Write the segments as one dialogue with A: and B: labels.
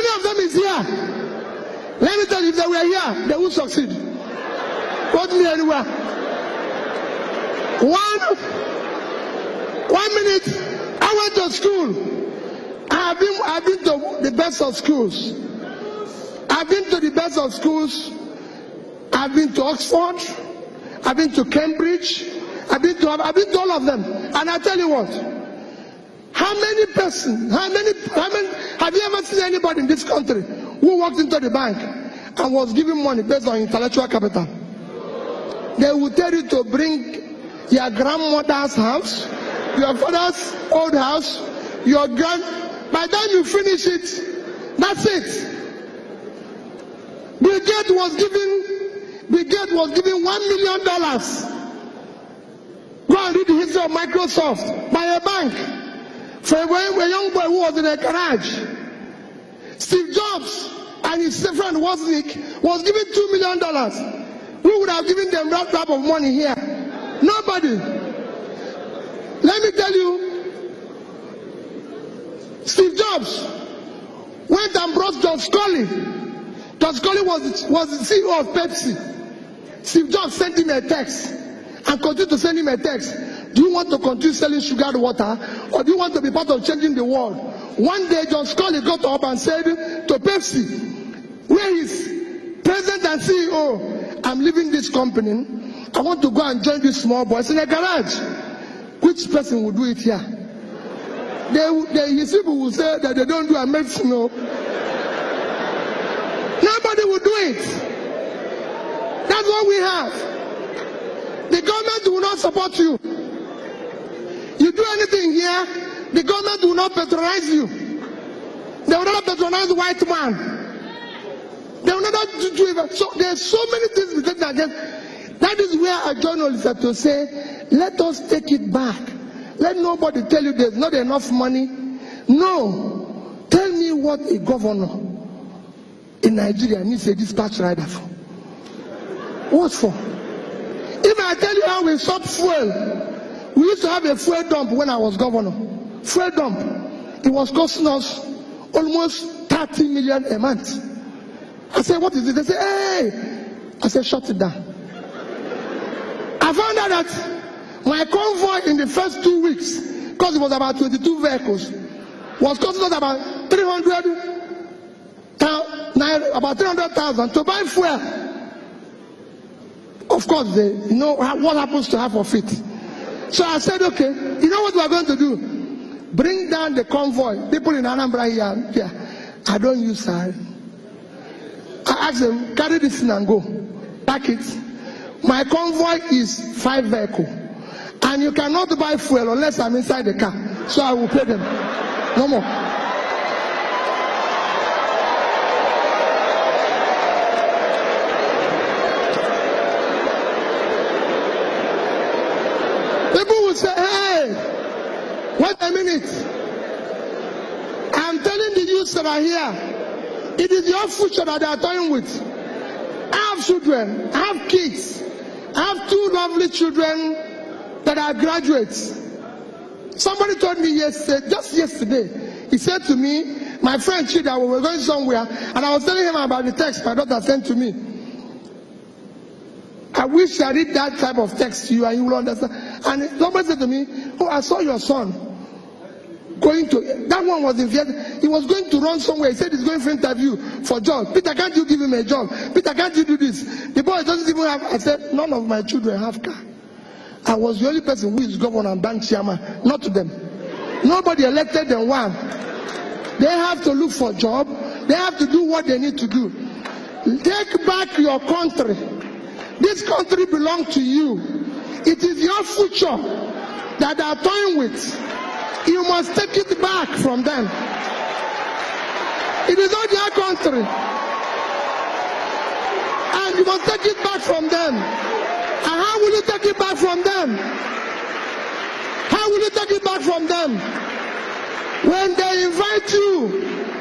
A: any of them is here, let me tell you, if they were here, they would succeed. Put me anywhere. 1 minute, I went to school. I've been to the best of schools. I've been to the best of schools. I've been to Oxford. I've been to Cambridge. I've been to all of them. And I tell you what, how many have you ever seen anybody in this country who walked into the bank and was given money based on intellectual capital? They will tell you to bring your grandmother's house, your father's old house, by the time you finish it, that's it. Bill Gates was given $1 million. Go and read the history of Microsoft by a bank for a young boy who was in a garage. Steve Jobs and his friend Wozniak was given $2 million. Who would have given them that type of money here? Nobody. Let me tell you, Steve Jobs went and brought John Scully. John Scully was the CEO of Pepsi. Steve Jobs sent him a text and continued to send him a text. Do you want to continue selling sugared water, or do you want to be part of changing the world? One day, John Scully got up and said to Pepsi, where is President and CEO? I'm leaving this company. I want to go and join these small boys in a garage. Which person will do it here? His people will say that they don't do a medicine. No. Nobody will do it. That's what we have. The government will not support you. You do anything here, the government will not patronize you. They will not patronize the white man. They will not do it. So there's so many things we take against. That is where a journalist has to say, let us take it back. Let nobody tell you there's not enough money. No. Tell me what a governor in Nigeria needs a dispatch rider for. What for? If I tell you how we stop fuel, we used to have a fuel dump when I was governor. Fuel dump. It was costing us almost 30 million a month. I said, what is it? They say, hey. I said, shut it down. I found out that my convoy in the first 2 weeks, because it was about 22 vehicles, was costing us about 300,000 to buy fuel. Of course, you know what happens to half of it. So I said, okay, you know what we are going to do? Bring down the convoy. People in Anambra here, I don't use sari. I asked them, carry this in and go. Pack it. My convoy is 5 vehicles. And you cannot buy fuel unless I'm inside the car. So I will pay them. No more. People will say, hey, wait a minute. I'm telling the youths that are here, it is your future that they are toying with. I have children, I have kids. I have 2 lovely children that are graduates. Somebody told me yesterday, just yesterday, he said to me, my friend Chida, we were going somewhere, and I was telling him about the text my daughter sent to me. I wish I read that type of text to you and you will understand. And somebody said to me, oh, I saw your son going to, that one was in Vietnam. He was going to run somewhere. He said he's going for interview for job. Peter, can't you give him a job? Peter, can't you do this? The boy doesn't even have, I said, none of my children have car. I was the only person who is governor and bank chairman, not to them. Nobody elected them one. They have to look for a job. They have to do what they need to do. Take back your country. This country belongs to you. It is your future that they are toying with. You must take it back from them. It is not their country. And you must take it back from them. And how will you take it back from them? How will you take it back from them? When they invite you,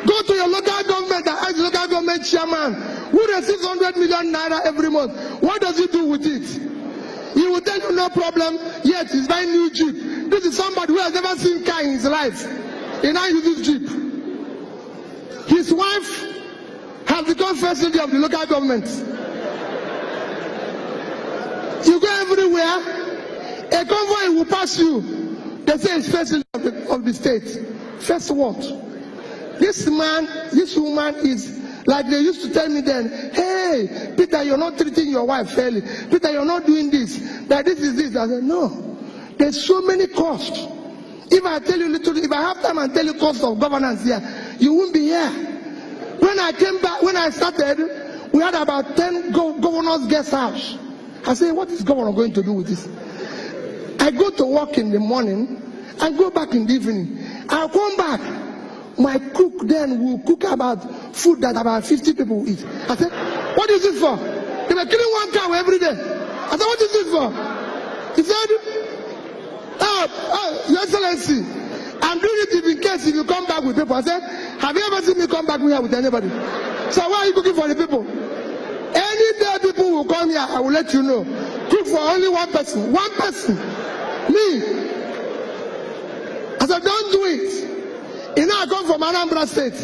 A: go to your local government and ask the local government chairman who receives 100 million naira every month. What does he do with it? He will tell you no problem, yet he's buying new Jeep. This is somebody who has never seen car in his life. He now uses Jeep. His wife has become first lady of the local government. You go everywhere, a convoy will pass you. They say it's first lady of the state. First what? This man, this woman is like they used to tell me then, hey, Peter, you're not treating your wife fairly. Peter, you're not doing this. That this is this. I said, no. There's so many costs. If I tell you literally, if I have time and tell you cost of governance here, you won't be here. When I came back, when I started, we had about 10 governors' guest house. I said, what is governor going to do with this? I go to work in the morning, I go back in the evening. I'll come back. My cook then will cook about food that about 50 people will eat. I said, what is this for? They were killing one cow every day. I said, what is this for? He said, Your Excellency, I'm doing it in case if you come back with people. I said, have you ever seen me come back here with anybody? So why are you cooking for the people? Any day people will come here, I will let you know. Cook for only one person. One person. Me. I said, don't do it. You know, I come from Anambra State.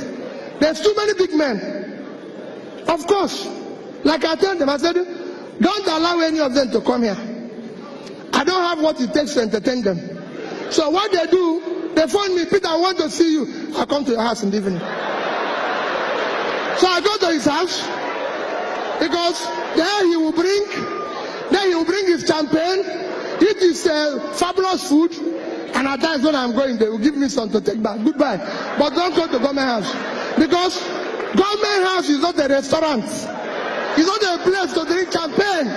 A: There's too many big men. Of course. Like I told them, I said, don't allow any of them to come here. I don't have what it takes to entertain them. So what they do, they phone me, Peter, I want to see you. I come to your house in the evening. So I go to his house, because there he will bring his champagne, eat his fabulous food, and at times when I'm going, they will give me some to take back. Goodbye. But don't go to government house, because government house is not a restaurant. It's not a place to drink champagne.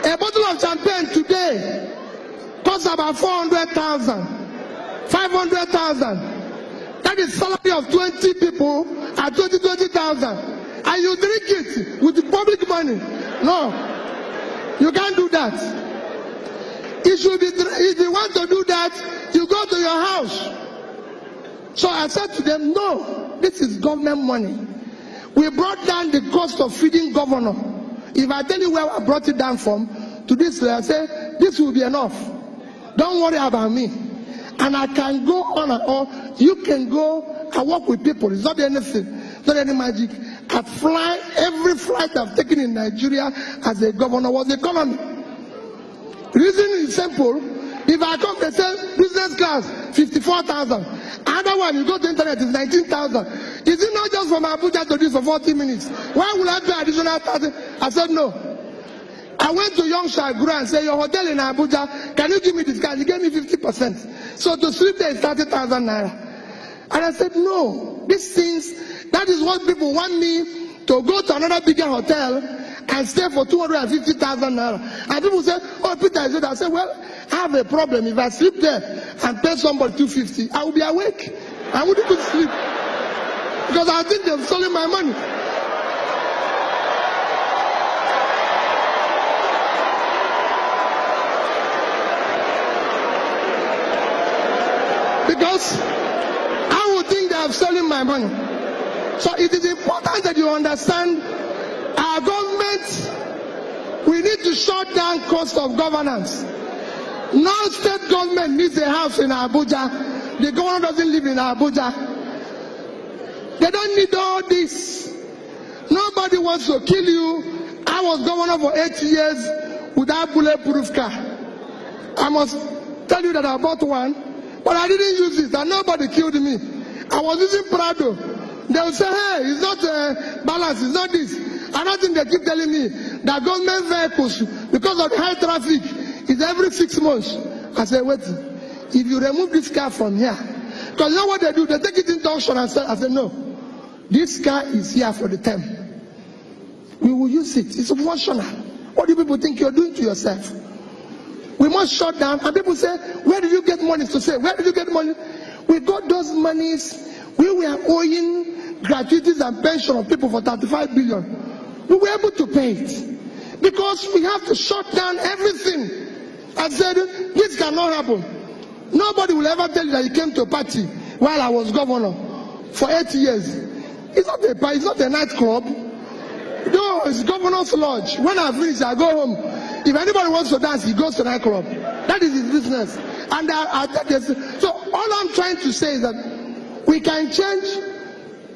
A: A bottle of champagne today costs about 400,000, 500,000. That is salary of 20 people at 20,000. And you drink it with the public money. No, you can't do that. It should be, if you want to do that, you go to your house. So I said to them, no, this is government money. We brought down the cost of feeding governor. If I tell you where I brought it down from, to this, I say, this will be enough. Don't worry about me. And I can go on and on. You can go and work with people. It's not anything, not any magic. I fly, every flight I've taken in Nigeria as a governor was economy. The reason is simple. If I come, they say business class, 54,000. Another one, you go to internet, is 19,000. Is it not just from Abuja to this for 40 minutes? Why will I pay additional 1,000? I said no. I went to Young Shaguru and said, your hotel in Abuja, can you give me this guy? He gave me 50%. So to sleep there is 30,000 naira. And I said, no, these things, that is what people want me to go to another bigger hotel and stay for 250,000 naira. And people say, oh, Peter, I said, well, I have a problem. If I sleep there and pay somebody 250, I will be awake. I wouldn't even sleep. Because I think they've stolen my money. Because I would think they have stolen my money. So it is important that you understand our government, we need to shut down cost of governance. Now state government needs a house in Abuja. The governor doesn't live in Abuja. They don't need all this. Nobody wants to kill you. I was governor for 8 years without bulletproof car. I must tell you that I bought one, but I didn't use it, and nobody killed me. I was using Prado. They will say, hey, it's not balance, it's not this. Another thing they keep telling me, that government vehicles, because of the high traffic, is every 6 months. I said, wait, if you remove this car from here, because you know what they do? They take it into auction and sell. I said, no, this car is here for the term. We will use it. It's functional. What do people think you're doing to yourself? We must shut down. And people say, where did you get money? To say, where did you get money? We got those monies. We were owing gratuities and pension of people for 35 billion. We were able to pay it. Because we have to shut down everything. I said, this cannot happen. Nobody will ever tell you that you came to a party while I was governor for 8 years. It's not a party, it's not a nightclub. No, it's governor's lodge. When I finish, I go home. If anybody wants to dance, he goes to that club. That is his business. And so all I'm trying to say is that we can change.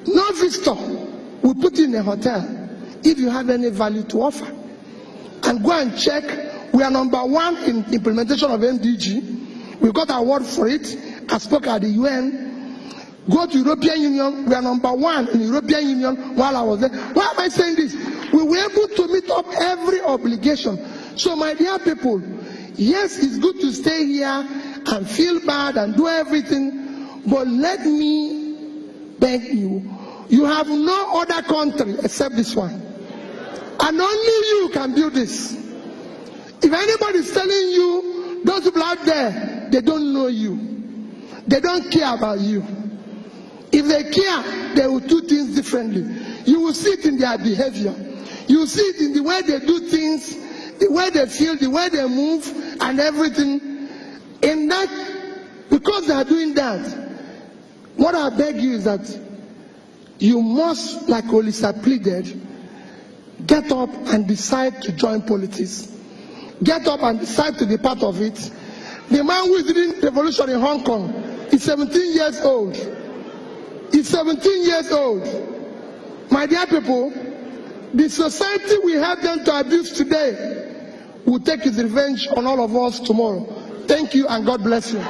A: No visitor will put you in a hotel if you have any value to offer. And go and check. We are #1 in implementation of MDG. We got an award for it. I spoke at the UN. Go to European Union. We are #1 in European Union while I was there. Why am I saying this? We were able to meet up every obligation. So my dear people, yes, it's good to stay here and feel bad and do everything, but let me beg you, you have no other country except this one. And only you can do this. If anybody is telling you, those people out there, they don't know you. They don't care about you. If they care, they will do things differently. You will see it in their behavior. You will see it in the way they do things, the way they feel, the way they move, and everything. In that, because they are doing that, what I beg you is that you must, like Olisa pleaded, get up and decide to join politics. Get up and decide to be part of it. The man who is leading the revolution in Hong Kong is 17 years old. He's 17 years old. My dear people, the society we have them to abuse today will take its revenge on all of us tomorrow. Thank you and God bless you.